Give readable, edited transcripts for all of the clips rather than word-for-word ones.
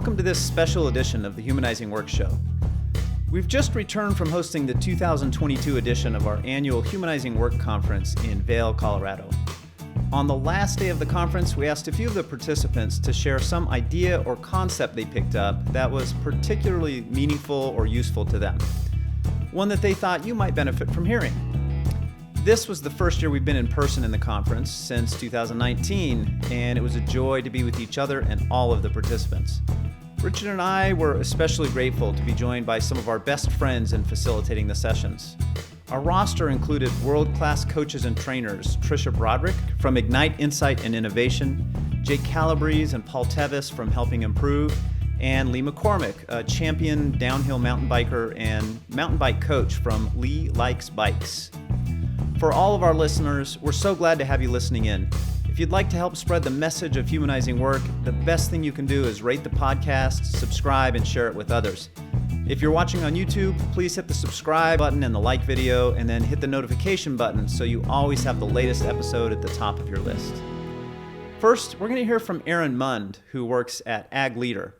Welcome to this special edition of the Humanizing Work Show. We've just returned from hosting the 2022 edition of our annual Humanizing Work Conference in Vail, Colorado. On the last day of the conference, we asked a few of the participants to share some idea or concept they picked up that was particularly meaningful or useful to them, one that they thought you might benefit from hearing. This was the first year we've been in person in the conference since 2019, and it was a joy to be with each other and all of the participants. Richard and I were especially grateful to be joined by some of our best friends in facilitating the sessions. Our roster included world-class coaches and trainers, Tricia Broderick from Ignite Insight and Innovation, Jake Calabrese and Paul Tevis from Helping Improve, and Lee McCormick, a champion downhill mountain biker and mountain bike coach from Lee Likes Bikes. For all of our listeners, we're so glad to have you listening in. If you'd like to help spread the message of humanizing work, the best thing you can do is rate the podcast, subscribe, and share it with others. If you're watching on YouTube, please hit the subscribe button and the like video, and then hit the notification button so you always have the latest episode at the top of your list. First, we're going to hear from Aaron Mund, who works at Ag Leader.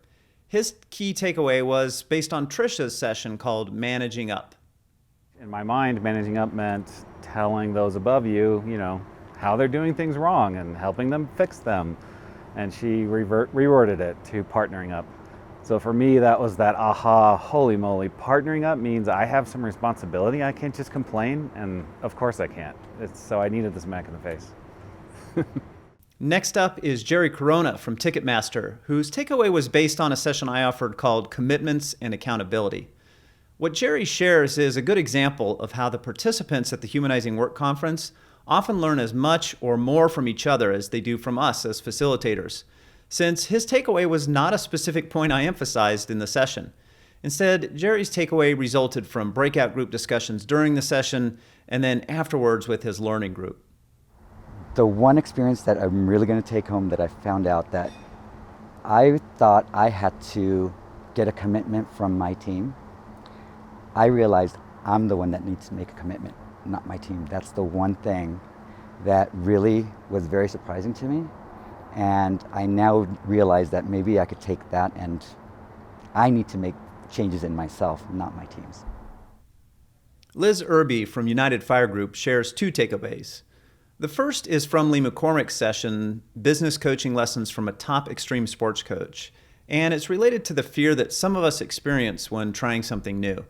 His key takeaway was based on Tricia's session called Managing Up. In my mind, managing up meant telling those above you, how they're doing things wrong and helping them fix them. And she reworded it to partnering up. So for me, that was that aha, holy moly, partnering up means I have some responsibility. I can't just complain, and of course I can't. So I needed this smack in the face. Next up is Jerry Corona from Ticketmaster, whose takeaway was based on a session I offered called Commitments and Accountability. What Jerry shares is a good example of how the participants at the Humanizing Work Conference often learn as much or more from each other as they do from us as facilitators, since his takeaway was not a specific point I emphasized in the session. Instead, Jerry's takeaway resulted from breakout group discussions during the session and then afterwards with his learning group. The one experience that I'm really going to take home that I found out that I thought I had to get a commitment from my team, I realized I'm the one that needs to make a commitment, not my team. That's the one thing that really was very surprising to me. And I now realize that maybe I could take that and I need to make changes in myself, not my teams. Liz Irby from United Fire Group shares two takeaways. The first is from Lee McCormick's session, Business Coaching Lessons from a Top Extreme Sports Coach. And it's related to the fear that some of us experience when trying something new.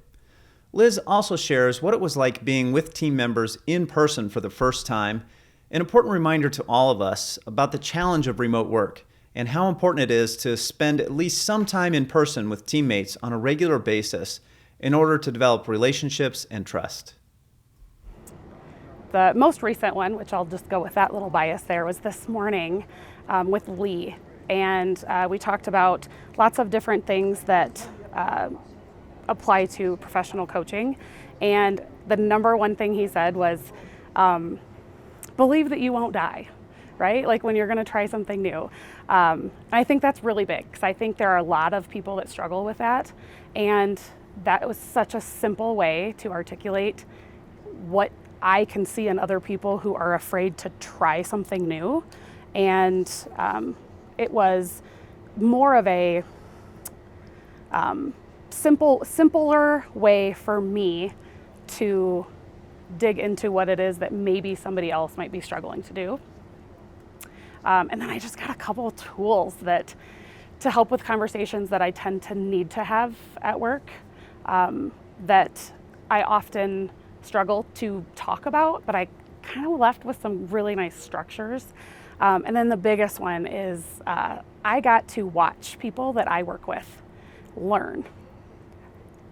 Liz also shares what it was like being with team members in person for the first time, an important reminder to all of us about the challenge of remote work and how important it is to spend at least some time in person with teammates on a regular basis in order to develop relationships and trust. The most recent one, which I'll just go with that little bias there, was this morning with Lee. And we talked about lots of different things that apply to professional coaching. And the number one thing he said was, believe that you won't die, right? Like when you're going to try something new. I think that's really big because I think there are a lot of people that struggle with that. And that was such a simple way to articulate what I can see in other people who are afraid to try something new. And it was more of a simpler way for me to dig into what it is that maybe somebody else might be struggling to do. And then I just got a couple of tools to help with conversations that I tend to need to have at work, that I often struggle to talk about, but I kind of left with some really nice structures. And then the biggest one is I got to watch people that I work with learn.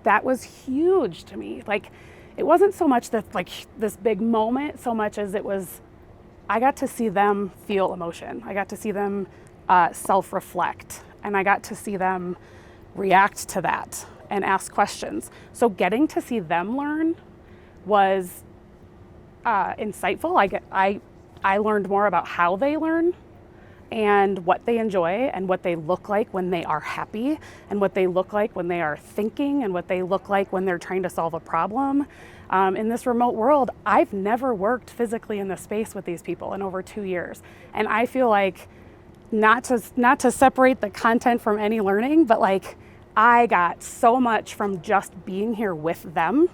That was huge to me. Like, it wasn't so much that like this big moment, so much as it was, I got to see them feel emotion. I got to see them self-reflect, and I got to see them react to that and ask questions. So getting to see them learn was insightful. I learned more about how they learn and what they enjoy and what they look like when they are happy and what they look like when they are thinking and what they look like when they're trying to solve a problem. In this remote world, I've never worked physically in this space with these people in over 2 years. And I feel like not to separate the content from any learning, but like I got so much from just being here with them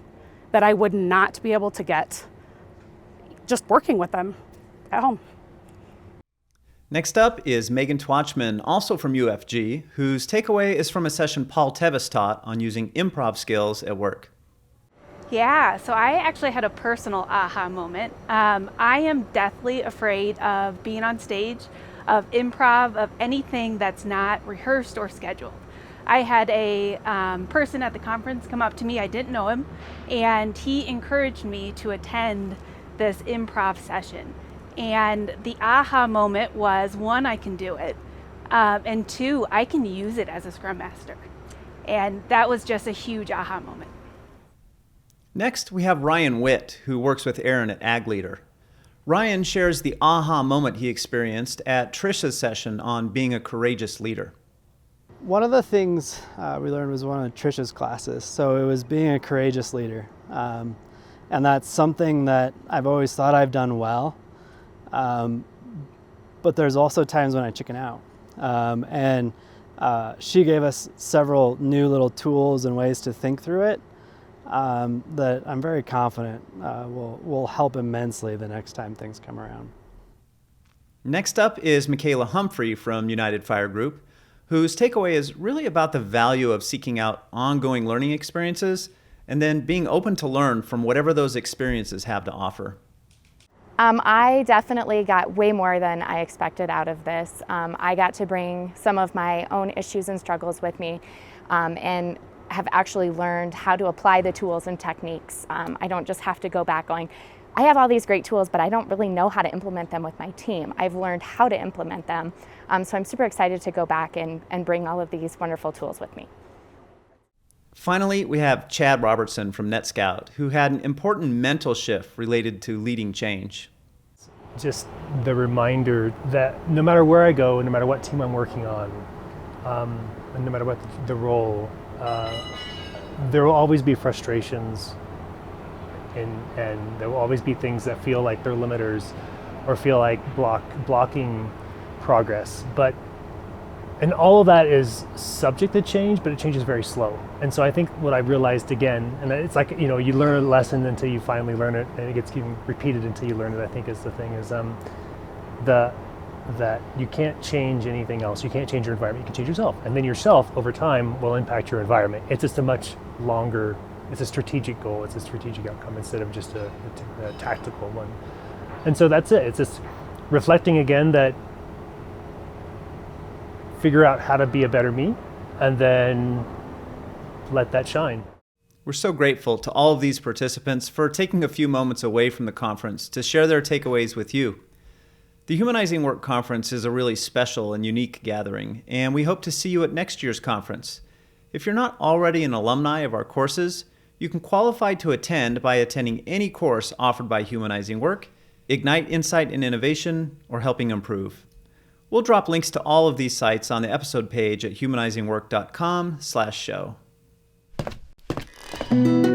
that I would not be able to get just working with them at home. Next up is Megan Twatchman, also from UFG, whose takeaway is from a session Paul Tevis taught on using improv skills at work. Yeah, so I actually had a personal aha moment. I am deathly afraid of being on stage, of improv, of anything that's not rehearsed or scheduled. I had a person at the conference come up to me, I didn't know him, and he encouraged me to attend this improv session. And the aha moment was, one, I can do it, and two, I can use it as a Scrum Master. And that was just a huge aha moment. Next, we have Ryan Witt, who works with Aaron at Ag Leader. Ryan shares the aha moment he experienced at Trisha's session on being a courageous leader. One of the things we learned was one of Trisha's classes, so it was being a courageous leader. And that's something that I've always thought I've done well. But there's also times when I chicken out. And she gave us several new little tools and ways to think through it that I'm very confident will help immensely the next time things come around. Next up is Michaela Humphrey from United Fire Group, whose takeaway is really about the value of seeking out ongoing learning experiences and then being open to learn from whatever those experiences have to offer. I definitely got way more than I expected out of this. I got to bring some of my own issues and struggles with me and have actually learned how to apply the tools and techniques. I don't just have to go back going, I have all these great tools, but I don't really know how to implement them with my team. I've learned how to implement them. So I'm super excited to go back and bring all of these wonderful tools with me. Finally, we have Chad Robertson from Netscout, who had an important mental shift related to leading change. Just the reminder that no matter where I go, no matter what team I'm working on, and no matter what the role, there will always be frustrations and there will always be things that feel like they're limiters or feel like blocking progress. And all of that is subject to change, but it changes very slow. And so I think what I realized again, and it's like, you learn a lesson until you finally learn it, and it gets repeated until you learn it, I think is the thing, is that you can't change anything else. You can't change your environment, you can change yourself. And then yourself, over time, will impact your environment. It's just a much longer, it's a strategic goal, it's a strategic outcome instead of just a tactical one. And so that's it. It's just reflecting again that figure out how to be a better me, and then let that shine. We're so grateful to all of these participants for taking a few moments away from the conference to share their takeaways with you. The Humanizing Work Conference is a really special and unique gathering, and we hope to see you at next year's conference. If you're not already an alumni of our courses, you can qualify to attend by attending any course offered by Humanizing Work, Ignite Insight and Innovation, or Helping Improve. We'll drop links to all of these sites on the episode page at humanizingwork.com/show.